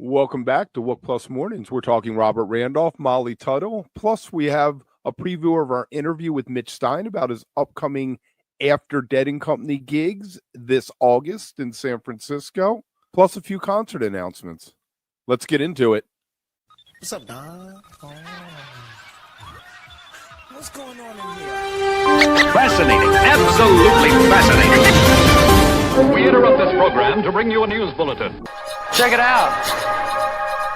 Welcome back to Wook Plus Mornings. We're talking Robert Randolph, Molly Tuttle. Plus, we have a preview of our interview with Mitch Stein about his upcoming After Dead and Company gigs this August in San Francisco, plus a few concert announcements. Let's get into it. What's up, Don? Oh. What's going on in here? Fascinating. Absolutely fascinating. We interrupt this program to bring you a news bulletin. Check it out.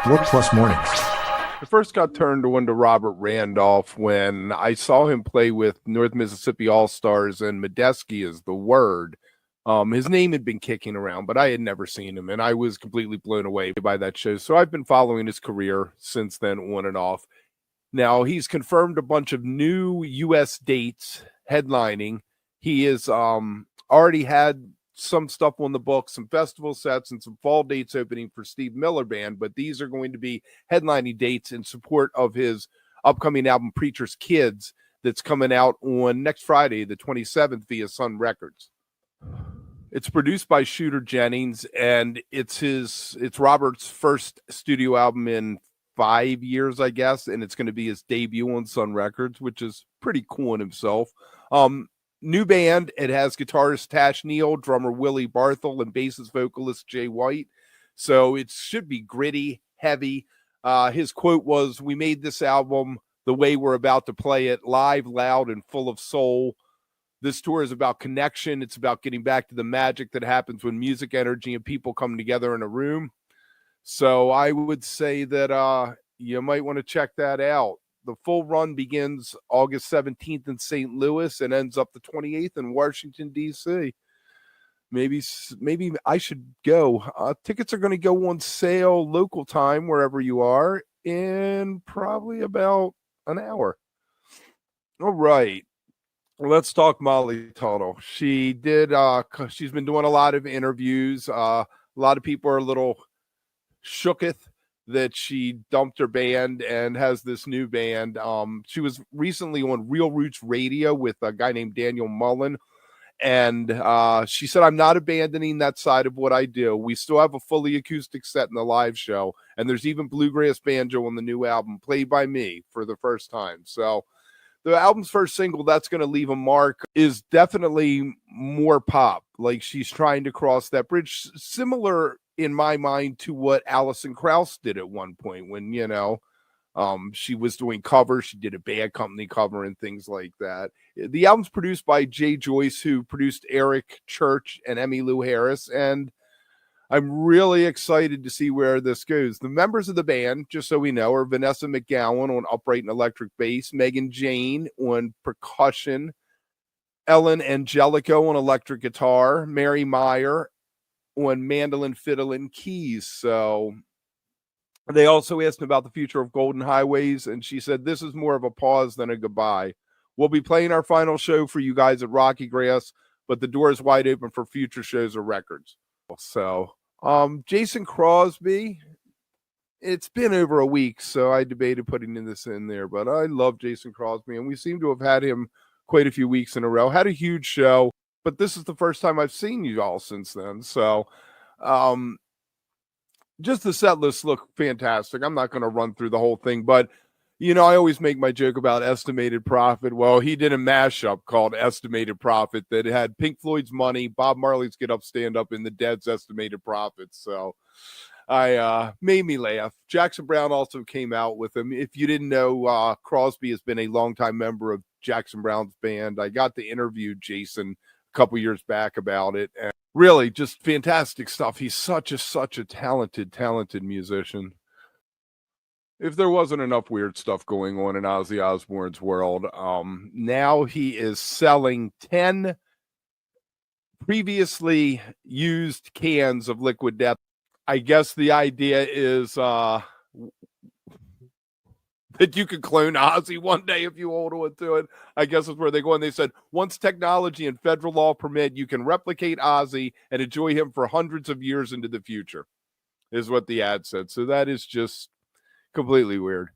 Wook Plus Mornings. I first got turned on to Robert Randolph when I saw him play with North Mississippi All-Stars and Medeski is the word. His name had been kicking around, but I had never seen him, and I was completely blown away by that show. So I've been following his career since then, on and off. Now, he's confirmed a bunch of new U.S. dates headlining. He has already had some stuff on the books, some festival sets, and some fall dates opening for Steve Miller Band, but these are going to be headlining dates in support of his upcoming album, Preacher's Kids, that's coming out on next Friday, the 27th, via Sun Records. It's produced by Shooter Jennings, and it's Robert's first studio album in 5 years, I guess, and it's going to be his debut on Sun Records, which is pretty cool in himself. New band, it has guitarist Tash Neal, drummer Willie Barthel, and bassist vocalist Jay White. So it should be gritty, heavy. His quote was, "We made this album the way we're about to play it, live, loud, and full of soul. This tour is about connection. It's about getting back to the magic that happens when music, energy, and people come together in a room." So I would say that you might want to check that out. The full run begins August 17th in St. Louis and ends up the 28th in Washington, D.C. Maybe I should go. Tickets are going to go on sale local time, wherever you are, in probably about an hour. All right. Let's talk Molly Tuttle. She's been doing a lot of interviews. A lot of people are a little shooketh that she dumped her band and has this new band. She was recently on Real Roots Radio with a guy named Daniel Mullen, and she said, "I'm not abandoning that side of what I do. We still have a fully acoustic set in the live show, and there's even bluegrass banjo on the new album, played by me for the first time." So the album's first single, That's Gonna Leave a Mark, is definitely more pop. Like, she's trying to cross that bridge, similar in my mind to what Alison Krauss did at one point when, she was doing covers. She did a Bad Company cover and things like that. The album's produced by Jay Joyce, who produced Eric Church and Emmylou Harris, and I'm really excited to see where this goes. The members of the band, just so we know, are Vanessa McGowan on upright and electric bass, Megan Jane on percussion, Ellen Angelico on electric guitar, Mary Meyer on mandolin, fiddle, and keys. So they also asked me about the future of Golden Highways, and she said, "This is more of a pause than a goodbye. We'll be playing our final show for you guys at Rocky Grass, but the door is wide open for future shows or records." So Jason Crosby, it's been over a week, so I debated putting this in there, but I love Jason Crosby, and we seem to have had him quite a few weeks in a row. Had a huge show, but this is the first time I've seen you all since then. So just the set lists look fantastic. I'm not going to run through the whole thing, but I always make my joke about Estimated Prophet. Well, he did a mashup called Estimated Prophet that had Pink Floyd's Money, Bob Marley's Get Up, Stand Up, and the Dead's Estimated Prophet. So I made me laugh. Jackson Browne also came out with him. If you didn't know, Crosby has been a longtime member of Jackson Browne's band. I got to interview Jason a couple years back about it, and really just fantastic stuff. He's such a talented musician. If there wasn't enough weird stuff going on in Ozzy Osbourne's world, now he is selling 10 previously used cans of Liquid Death. I guess the idea is that you could clone Ozzy one day if you hold on to it. I guess that's where they go. And they said, once technology and federal law permit, you can replicate Ozzy and enjoy him for hundreds of years into the future, is what the ad said. So that is just completely weird.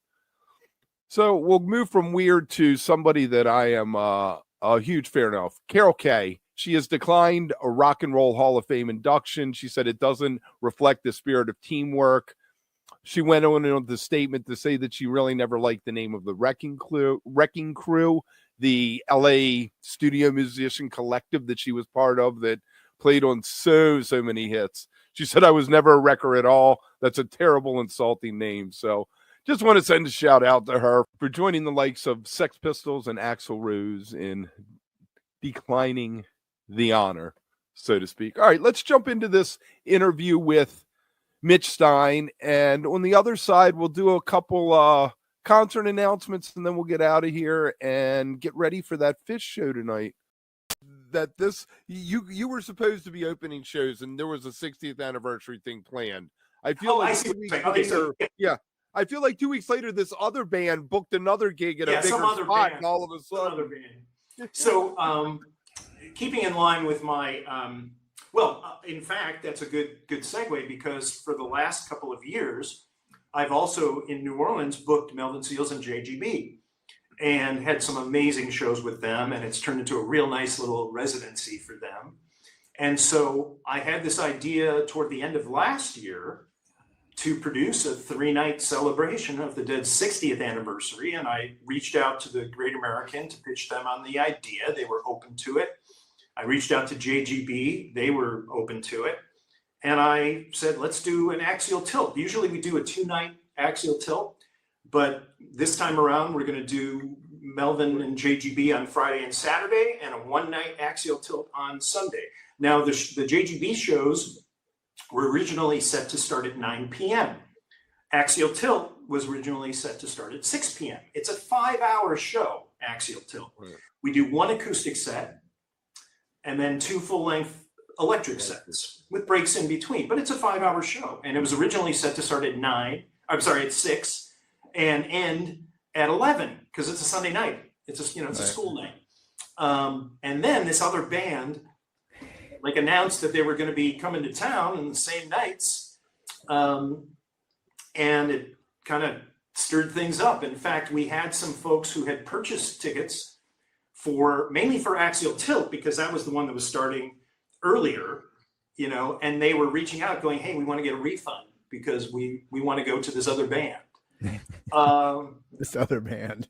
So we'll move from weird to somebody that I am a huge fan of. Carol Kaye. She has declined a Rock and Roll Hall of Fame induction. She said it doesn't reflect the spirit of teamwork. she went on the statement to say that she really never liked the name of the Wrecking Crew, the LA studio musician collective that she was part of that played on so many hits. She said, I was never a wrecker at all. That's a terrible, insulting name. So just want to send a shout out to her for joining the likes of Sex Pistols and Axl Rose in declining the honor, so to speak. All right, let's jump into this interview with Mitch Stein. And on the other side, we'll do a couple concert announcements, and then we'll get out of here and get ready for that Fish show tonight. That you were supposed to be opening shows, and there was a 60th anniversary thing planned. I feel like 2 weeks later, I feel like 2 weeks later, this other band booked another gig at a bigger spot, and all of a sudden. So, keeping in line with my, in fact, that's a good segue, because for the last couple of years, I've also in New Orleans booked Melvin Seals and JGB, and had some amazing shows with them, and it's turned into a real nice little residency for them. And so I had this idea toward the end of last year to produce a 3-night celebration of the Dead's 60th anniversary, and I reached out to the Great American to pitch them on the idea. They were open to it. I reached out to JGB. They were open to it. And I said, let's do an axial tilt. Usually we do a 2-night axial tilt, but this time around, we're going to do Melvin and JGB on Friday and Saturday, and a 1-night axial tilt on Sunday. Now, the JGB shows were originally set to start at 9 p.m. Axial tilt was originally set to start at 6 p.m. It's a 5-hour show, axial tilt. Right. We do 1 acoustic set, and then 2 full-length electric sets with breaks in between. But it's a 5-hour show, and it was originally set to start at 6. And end at 11, because it's a Sunday night. It's a school night. And then this other band announced that they were going to be coming to town in the same nights, and it kind of stirred things up. In fact, we had some folks who had purchased tickets mainly for axial tilt, because that was the one that was starting earlier, and they were reaching out going, hey, we want to get a refund because we want to go to this other band. This other band,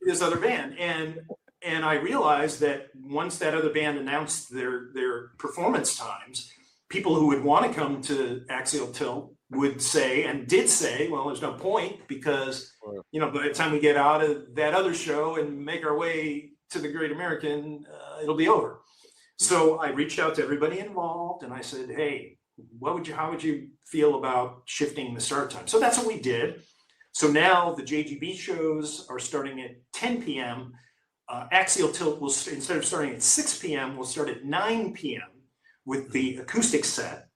and I realized that once that other band announced their performance times, people who would want to come to axial tilt would say, and did say, well, there's no point, because by the time we get out of that other show and make our way to the Great American, it'll be over. So I reached out to everybody involved, and I said, hey, how would you feel about shifting the start time? So that's what we did. So now the JGB shows are starting at 10 p.m. Axial tilt will, instead of starting at 6 p.m., will start at 9 p.m. with the acoustic set.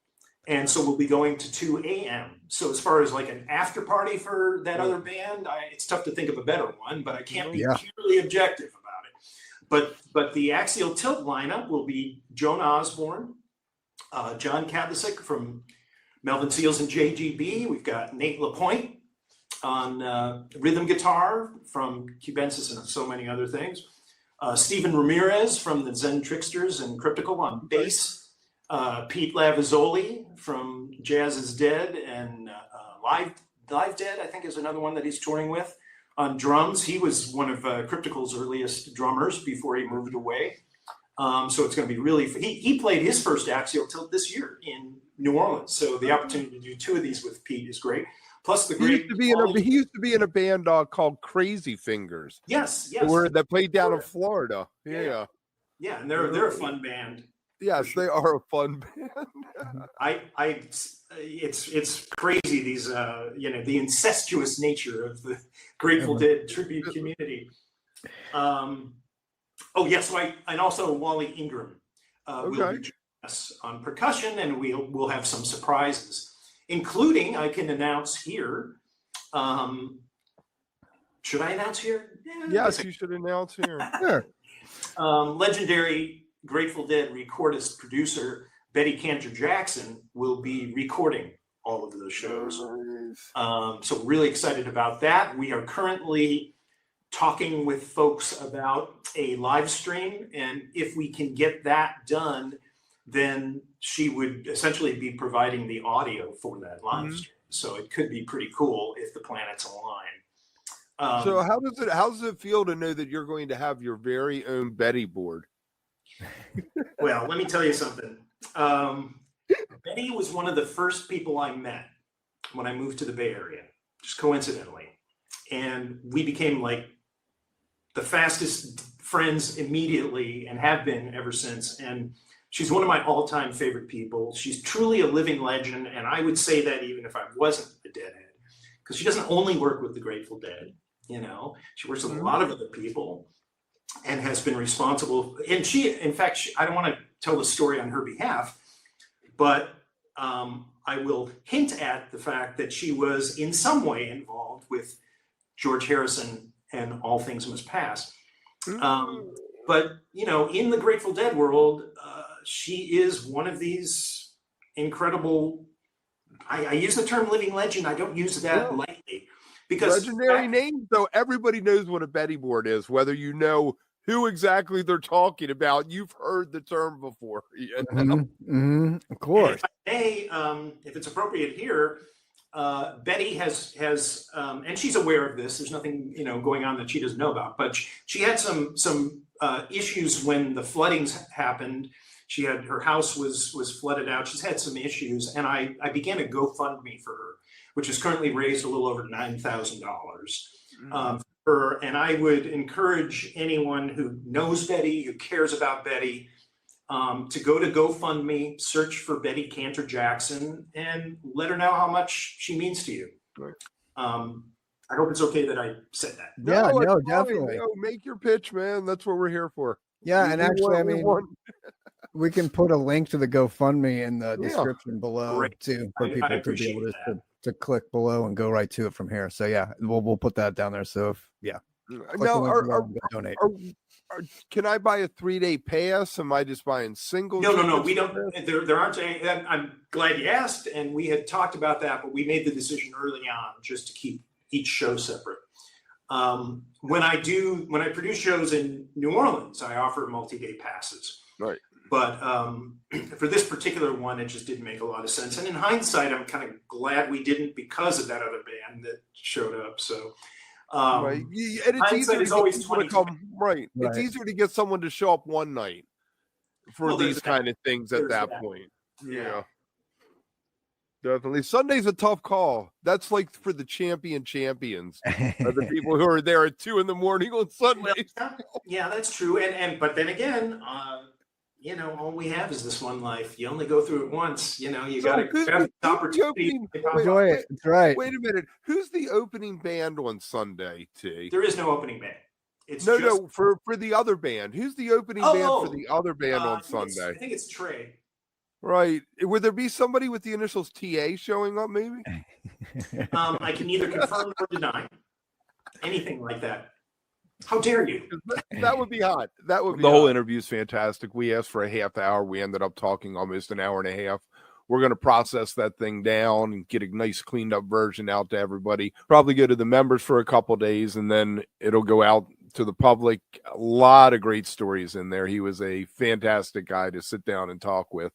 And so we'll be going to 2 a.m. So as far as an after party for that other band, it's tough to think of a better one, but I can't be purely objective about it. But the axial tilt lineup will be Joan Osborne, John Kadlasic from Melvin Seals and JGB. We've got Nate LaPointe on rhythm guitar from Cubensis and so many other things. Stephen Ramirez from the Zen Tricksters and Cryptical on bass. Pete Lavazoli from Jazz is Dead and Live Dead, I think, is another one that he's touring with. On drums, he was one of Cryptical's earliest drummers before he moved away. So it's going to be really, he played his first axial tilt this year in New Orleans. So the opportunity to do 2 of these with Pete is great. Plus the great. He used to be in a band called Crazy Fingers. Yes. That played down in Florida. Yeah, and they're a fun band. Yes, they are a fun band. It's crazy, these the incestuous nature of the Grateful Dead tribute community. And also Wally Ingram will join us on percussion, and we'll have some surprises. Including, I can announce here. Should I announce here? Yes, you should announce here. Sure. Legendary Grateful Dead recordist producer Betty Cantor-Jackson will be recording all of those shows. So really excited about that. We are currently talking with folks about a live stream, and if we can get that done, then she would essentially be providing the audio for that live stream. So it could be pretty cool if the planets align. So how does it feel to know that you're going to have your very own Betty board? Well, let me tell you something. Betty was one of the first people I met when I moved to the Bay Area, just coincidentally. And we became like the fastest friends immediately and have been ever since. And she's one of my all-time favorite people. She's truly a living legend. And I would say that even if I wasn't a Deadhead, because she doesn't only work with the Grateful Dead, she works with a lot of other people and has been responsible. And in fact, I don't want to tell the story on her behalf, but I will hint at the fact that she was in some way involved with George Harrison and All Things Must Pass. But, in the Grateful Dead world, she is one of these incredible, I use the term living legend. I don't use that lightly. Because legendary names, though, everybody knows what a Betty board is, whether you know who exactly they're talking about. You've heard the term before. Of course. If it's appropriate here, Betty has and she's aware of this. There's nothing going on that she doesn't know about. But she had some issues when the floodings happened. Her house was flooded out. She's had some issues, and I began a GoFundMe for her, which has currently raised a little over $9,000 for her. And I would encourage anyone who knows Betty, who cares about Betty, to go to GoFundMe, search for Betty Cantor-Jackson, and let her know how much she means to you. Right. I hope it's okay that I said that. Yeah, no, it's definitely. fine. Make your pitch, man. That's what we're here for. Yeah, and actually, we can put a link to the GoFundMe in the description below too, for people to be able to click below and go right to it from here. So yeah, we'll put that down there. So donate. Can I buy a 3-day pass? Am I just buying single? No. We don't. There aren't any. I'm glad you asked, and we had talked about that, but we made the decision early on just to keep each show separate. When I produce shows in New Orleans, I offer multi-day passes. Right. But for this particular one, it just didn't make a lot of sense. And in hindsight, I'm kind of glad we didn't because of that other band that showed up. So. Right. And it's easier to always right. It's easier to get someone to show up one night for these kind of things at that point. Yeah. Definitely. Sunday's a tough call. That's like for the champions, are the people who are there at 2 a.m. on Sundays. Yeah, that's true. But then again, all we have is this one life. You only go through it once. You got to have the opportunity. Enjoy it. That's right. Wait a minute. Who's the opening band on Sunday, T? There is no opening band. It's for the other band. Who's the opening band for the other band on Sunday? I think it's Trey. Right. Would there be somebody with the initials TA showing up, maybe? I can neither confirm or deny anything like that. How dare you? That would be hot. That would be the whole interview is fantastic. We asked for a half hour. We ended up talking almost an hour and a half. We're going to process that thing down and get a nice cleaned up version out to everybody. Probably go to the members for a couple days, and then it'll go out to the public. A lot of great stories in there. He was a fantastic guy to sit down and talk with.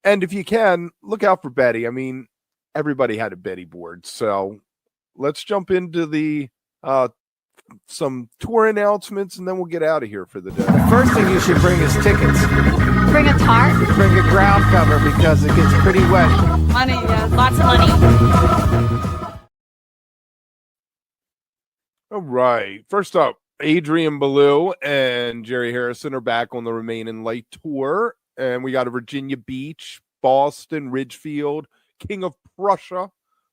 And if you can, look out for Betty. I mean, everybody had a Betty board. So let's jump into the some tour announcements, and then we'll get out of here for the day. The first thing you should bring is tickets. Bring a tarp? Bring a ground cover because it gets pretty wet. Money, yes. Lots of money. All right. First up, Adrian Ballou and Jerry Harrison are back on the Remain in Light tour. And we got a Virginia Beach, Boston, Ridgefield, King of Prussia,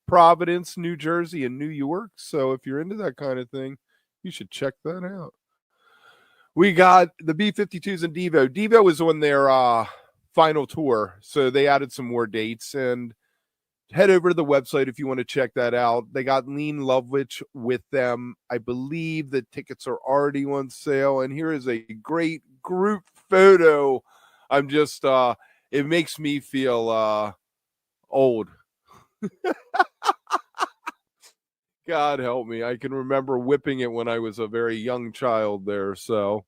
Providence, New Jersey, and New York. So if you're into that kind of thing, you should check that out. We got the B-52s and DEVO. DEVO is on their final tour, so they added some more dates. And head over to the website if you want to check that out. They got Lean Lovitch with them. I believe the tickets are already on sale. And here is a great group photo. I'm just, it makes me feel old. God help me. I can remember whipping it when I was a very young child there. So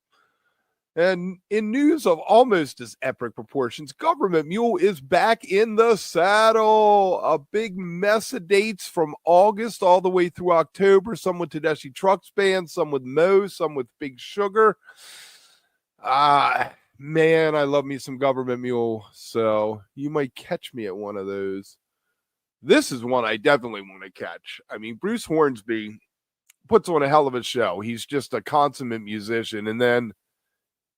And in news of almost as epic proportions, Gov't Mule is back in the saddle. A big mess of dates from August all the way through October. Some with Tedeschi Trucks Band, some with Mo, some with Big Sugar. Man, I love me some Gov't Mule. So you might catch me at one of those. This is one I definitely want to catch. I mean, Bruce Hornsby puts on a hell of a show. He's just a consummate musician. And then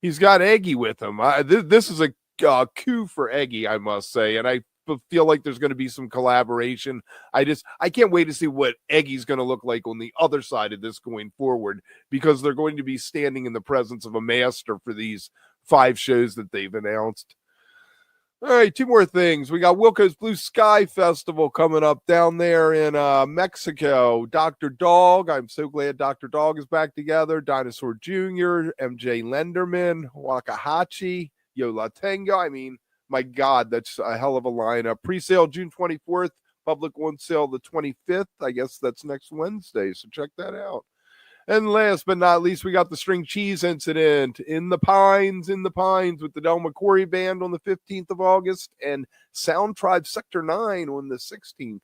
he's got Eggy with him. This is a coup for Eggy, I must say. And I feel like there's going to be some collaboration. I can't wait to see what Eggy's going to look like on the other side of this going forward, because they're going to be standing in the presence of a master for these 5 shows that they've announced. All right, 2 more things. We got Wilco's Blue Sky Festival coming up down there in Mexico. Dr. Dog, I'm so glad Dr. Dog is back together. Dinosaur Jr., MJ Lenderman, Wakahachi, Yo La Tengo. I mean, my God, that's a hell of a lineup. Pre-sale June 24th, public on sale the 25th. I guess that's next Wednesday, so check that out. And last but not least, we got the String Cheese Incident in the Pines with the Del McCoury Band on the 15th of August and Sound Tribe Sector 9 on the 16th.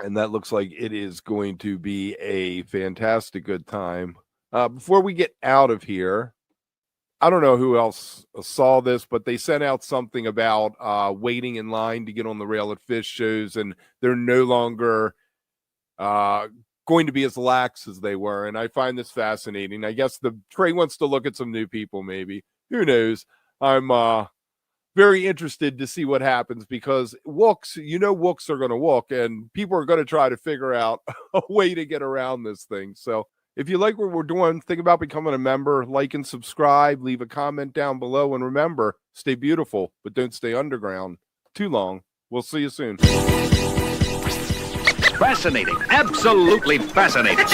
And that looks like it is going to be a fantastic good time. Before we get out of here, I don't know who else saw this, but they sent out something about waiting in line to get on the Rail at Fish shows, and they're no longer going to be as lax as they were. And I find this fascinating. I guess the Trey wants to look at some new people, maybe. Who knows? I'm very interested to see what happens, because wooks are going to wook, and people are going to try to figure out a way to get around this thing. So if you like what we're doing, think about becoming a member, like and subscribe, leave a comment down below, and remember, stay beautiful, but don't stay underground too long. We'll see you soon. Fascinating. Absolutely fascinating.